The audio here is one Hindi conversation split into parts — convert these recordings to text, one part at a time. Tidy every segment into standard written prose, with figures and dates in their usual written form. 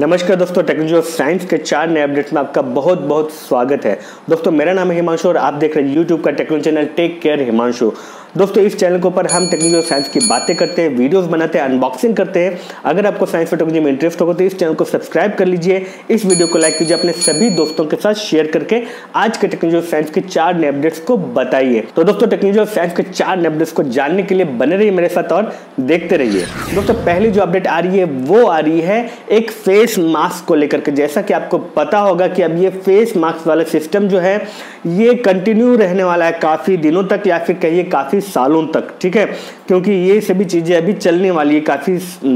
नमस्कार दोस्तों, टेक्नोलॉजी ऑफ साइंस के 4 नए अपडेट्स में आपका बहुत बहुत स्वागत है। दोस्तों मेरा नाम है हिमांशु और आप देख रहे हैं यूट्यूब का technology channel tech care Himanshu. दोस्तों इस चैनल के ऊपर हम टेक्नोलॉजी ऑफ साइंस की बातें करते हैं, वीडियोस बनाते हैं, अनबॉक्सिंग करते हैं। अगर आपको साइंस और टेक्नोलॉजी में इंटरेस्ट होगा तो इस चैनल को सब्सक्राइब कर लीजिए, इस वीडियो को लाइक कीजिए, अपने सभी दोस्तों के साथ शेयर करके आज के टेक्नोलॉजी ऑफ साइंस के 4 नए अपडेट्स को बताइए। तो दोस्तों टेक्नोलॉजी ऑफ साइंस के 4 नए अपडेट्स को जानने के लिए बने रहिए मेरे साथ और देखते रहिए। दोस्तों पहली जो अपडेट आ रही है वो आ रही है एक फेस मास्क को लेकर के। जैसा कि आपको पता होगा कि अब ये फेस मास्क वाला सिस्टम जो है ये कंटिन्यू रहने वाला है काफी दिनों तक या फिर कहिए काफी सालों तक, ठीक है, क्योंकि ये सभी चीजें अभी चलने वाली है काफी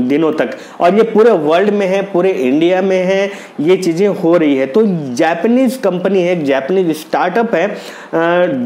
दिनों तक और ये पूरे वर्ल्ड में है, पूरे इंडिया में है, ये चीजें हो रही है। तो जापानीज कंपनी है, एक जापानीज स्टार्टअप है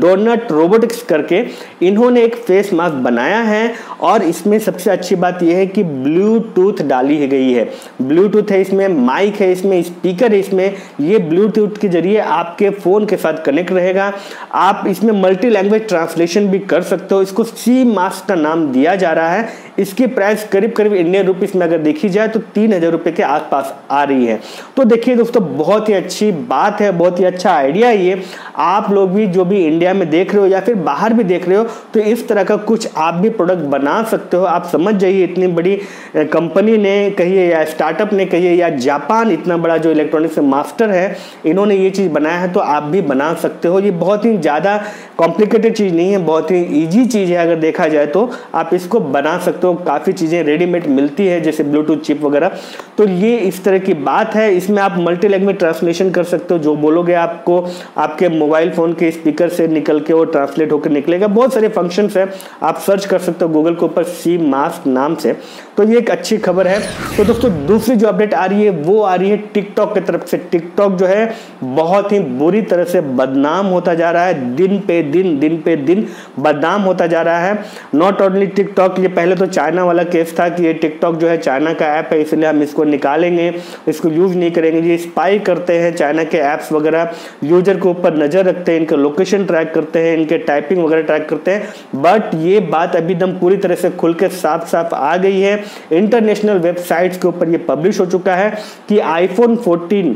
डोनट रोबोटिक्स करके, इन्होंने एक फेस मास्क बनाया है और इसमें सबसे अच्छी बात यह है कि ब्लूटूथ डाली गई है। ब्लूटूथ है इसमें, माइक है इसमें, स्पीकर है इसमें। ये ब्लूटूथ के जरिए आपके फोन के साथ कनेक्ट रहेगा। आप इसमें मल्टी लैंग्वेज ट्रांसलेशन भी कर सकते हो। इसको सी मास्क का नाम दिया जा रहा है। इसकी प्राइस करीब करीब इंडियन रुपीस में अगर देखी जाए तो 3000 रुपए के आसपास आ रही है। तो देखिए दोस्तों बहुत ही अच्छी बात है, बहुत ही अच्छा आइडिया है ये। आप लोग भी जो भी इंडिया में देख रहे हो या फिर बाहर भी देख रहे हो तो इस तरह का कुछ आप भी प्रोडक्ट बना सकते हो। आप समझ जाइए इतनी बड़ी कंपनी ने कहिए या स्टार्टअप ने कहिए या जापान इतना बड़ा जो इलेक्ट्रॉनिक्स मास्टर है, इन्होंने ये चीज बनाया है तो आप भी बना सकते हो। ये बहुत ही ज्यादा कॉम्प्लिकेटेड चीज नहीं है, बहुत ही इजी चीज है। अगर देखा जाए तो आप इसको बना सकते हो। काफी चीजें रेडीमेड मिलती है जैसे ब्लूटूथ चिप वगैरह। तो ये इस तरह की बात है। इसमें आप मल्टी लैंग्वेज ट्रांसलेशन कर सकते हो। जो बोलोगे आपको आपके मोबाइल फोन के स्पीकर से निकल के वो ट्रांसलेट होकर निकलेगा। बहुत सारे फंक्शंस है, आप सर्च कर सकते हो गूगल के ऊपर सी मास्क नाम से। तो ये एक अच्छी खबर है। तो दोस्तों दूसरी जो अपडेट आ रही है वो आ रही है टिकटॉक की तरफ से। टिकटॉक जो है बहुत ही बुरी तरह से बदनाम होता जा रहा है, दिन पे दिन बदनाम होता जा रहा है। नॉट ओनली टिकटॉक, ये पहले तो चाइना वाला केस था कि ये टिकटॉक जो है चाइना का ऐप है इसलिए हम इसको निकालेंगे, इसको यूज नहीं करेंगे। ये स्पाई करते हैं चाइना के ऐप्स वगैरह, यूजर के ऊपर नजर रखते हैं, इनके लोकेशन ट्रैक करते हैं, इनके टाइपिंग वगैरह ट्रैक करते हैं। बट ये बात अभी दम पूरी तरह से खुल के साफ साफ आ गई है। इंटरनेशनल वेबसाइट्स के ऊपर ये पब्लिश हो चुका है कि आईफोन 14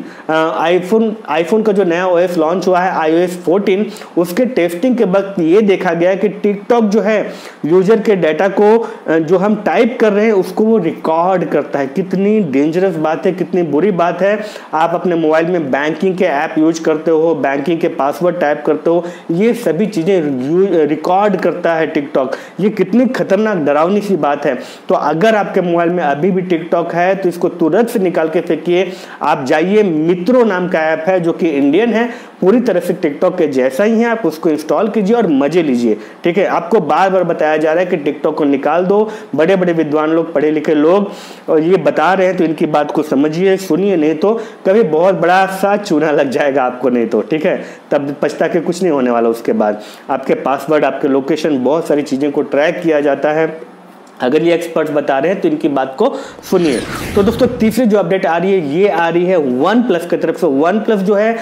आईफोन का जो नया ओएस लॉन्च हुआ है iOS 14, उसके टेस्टिंग के वक्त ये देखा गया कि टिकटॉक जो है यूजर के डाटा को जो हम टाइप कर रहे हैं उसको वो रिकॉर्ड करता है। कितनी डेंजरस बात है, कितनी बुरी बात है। आप अपने मोबाइल में बैंकिंग के ऐप यूज करते हो, बैंकिंग के पासवर्ड टाइप करते हो, ये सभी चीजें रिकॉर्ड करता है टिकटॉक। ये कितनी खतरनाक डरावनी सी बात है। तो अगर आपके मोबाइल में अभी भी टिकटॉक है तो इसको तुरंत से निकाल के फेंकिए। आप जाइए, मित्रो नाम का ऐप है जो कि इंडियन है, पूरी तरह से टिकटॉक के जैसा ही है। आप उसको इंस्टॉल कीजिए और मजे लीजिए, ठीक है। आपको बार बार बताया जा रहा है कि टिकटॉक को निकाल दो। बड़े बड़े विद्वान लोग, पढ़े लिखे लोग और ये बता रहे हैं तो इनकी बात को समझिए, सुनिए, नहीं तो कभी बहुत बड़ा सा चूना लग जाएगा आपको, नहीं तो ठीक है तब पछता के कुछ नहीं होने वाला। उसके बाद आपके पासवर्ड, आपके लोकेशन, बहुत सारी चीजें को ट्रैक किया जाता है। अगर ये एक्सपर्ट्स बता रहे हैं तो इनकी बात को सुनिए। तो दोस्तों तीसरी जो अपडेट आ रही है ये आ रही है वन प्लस की तरफ से। वन प्लस जो है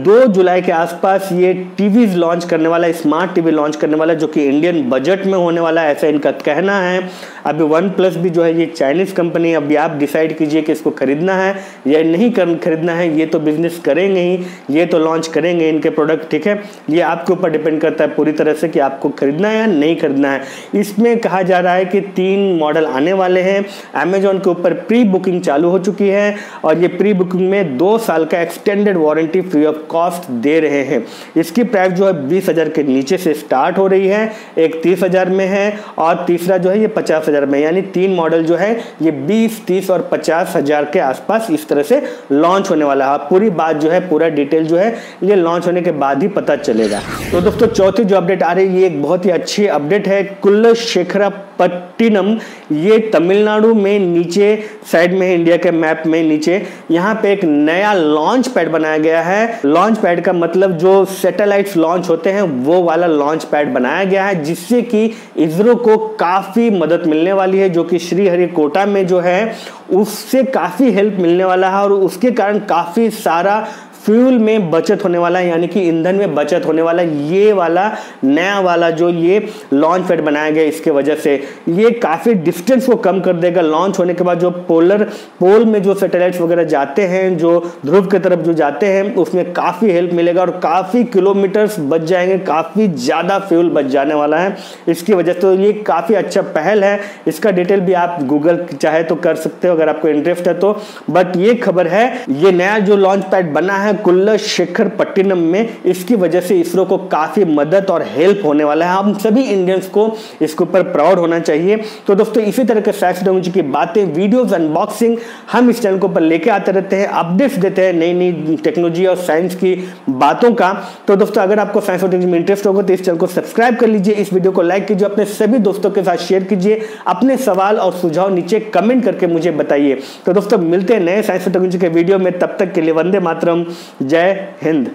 2 जुलाई के आसपास ये टीवीज लॉन्च करने वाला है, स्मार्ट टीवी लॉन्च करने वाला है जो कि इंडियन बजट में होने वाला है, ऐसा इनका कहना है। अभी वन प्लस भी जो है ये चाइनीज कंपनी, अभी आप डिसाइड कीजिए कि इसको खरीदना है या नहीं खरीदना है। ये तो बिजनेस करेंगे ही, ये तो लॉन्च करेंगे इनके प्रोडक्ट, ठीक है। ये आपके ऊपर डिपेंड करता है पूरी तरह से कि आपको खरीदना है या नहीं खरीदना है। इसमें कहा जा रहा है कि 3 मॉडल आने वाले हैं। अमेजॉन के ऊपर प्री बुकिंग चालू हो चुकी है और ये प्री बुकिंग में 2 साल का extended warranty free of cost दे रहे हैं। इसकी प्राइस जो है 20,000 के नीचे से स्टार्ट हो रही है, एक 30,000 में है और तीसरा जो है ये 50,000 में। यानी 3 मॉडल जो है ये 20, 30 और 50,000 के आसपास इस तरह से लॉन्च होने वाला है। पूरी बात जो है, पूरा डिटेल जो है ये लॉन्च होने के बाद ही पता चलेगा। तो दोस्तों चौथी जो अपडेट आ रही है ये एक बहुत ही अच्छी अपडेट है। कुलशेखरपट्टिनम, ये तमिलनाडु में नीचे साइड में है इंडिया के मैप में नीचे, यहाँ पे एक नया लॉन्च पैड बनाया गया है। लॉन्च पैड का मतलब जो सैटेलाइट्स लॉन्च होते हैं वो वाला लॉन्च पैड बनाया गया है, जिससे कि इसरो को काफी मदद मिलने वाली है, जो कि श्रीहरिकोटा में जो है उससे काफी हेल्प मिलने वाला है और उसके कारण काफी सारा फ्यूल में बचत होने वाला है, यानी कि ईंधन में बचत होने वाला है। ये वाला नया वाला जो ये लॉन्च पैड बनाया गया, इसके वजह से ये काफ़ी डिस्टेंस को कम कर देगा। लॉन्च होने के बाद जो पोल में जो सैटेलाइट्स वगैरह जाते हैं, जो ध्रुव की तरफ जो जाते हैं, उसमें काफ़ी हेल्प मिलेगा और काफ़ी किलोमीटर्स बच जाएंगे, काफ़ी ज़्यादा फ्यूल बच जाने वाला है इसकी वजह से। तो ये काफ़ी अच्छा पहल है। इसका डिटेल भी आप गूगल चाहे तो कर सकते हो अगर आपको इंटरेस्ट है तो। बट ये खबर है, ये नया जो लॉन्च पैड बना है कुलशेखरपट्टिनम में, इसकी वजह से इसरो को काफ़ी मदद और हेल्प होने वाला है। हम सभी इंडियंस को इसके ऊपर प्राउड होना चाहिए। तो दोस्तों इसी तरह के साइंस टेक्नोलॉजी की बातें, वीडियोस, अनबॉक्सिंग हम इस चैनल के ऊपर लेके आते रहते हैं, अपडेट्स देते हैं नई नई टेक्नोलॉजी और साइंस की बातों का। तो दोस्तों अगर आपको साइंस और टेक्नोलॉजी में इंटरेस्ट होगा तो इस चैनल को सब्सक्राइब कर लीजिए, इस वीडियो को लाइक कीजिए, अपने सभी दोस्तों के साथ शेयर कीजिए, अपने सवाल और सुझाव नीचे कमेंट करके मुझे बताइए। तो दोस्तों मिलते हैं नए साइंस और टेक्नोलॉजी के वीडियो में, तब तक के लिए वंदे मातरम, जय हिंद।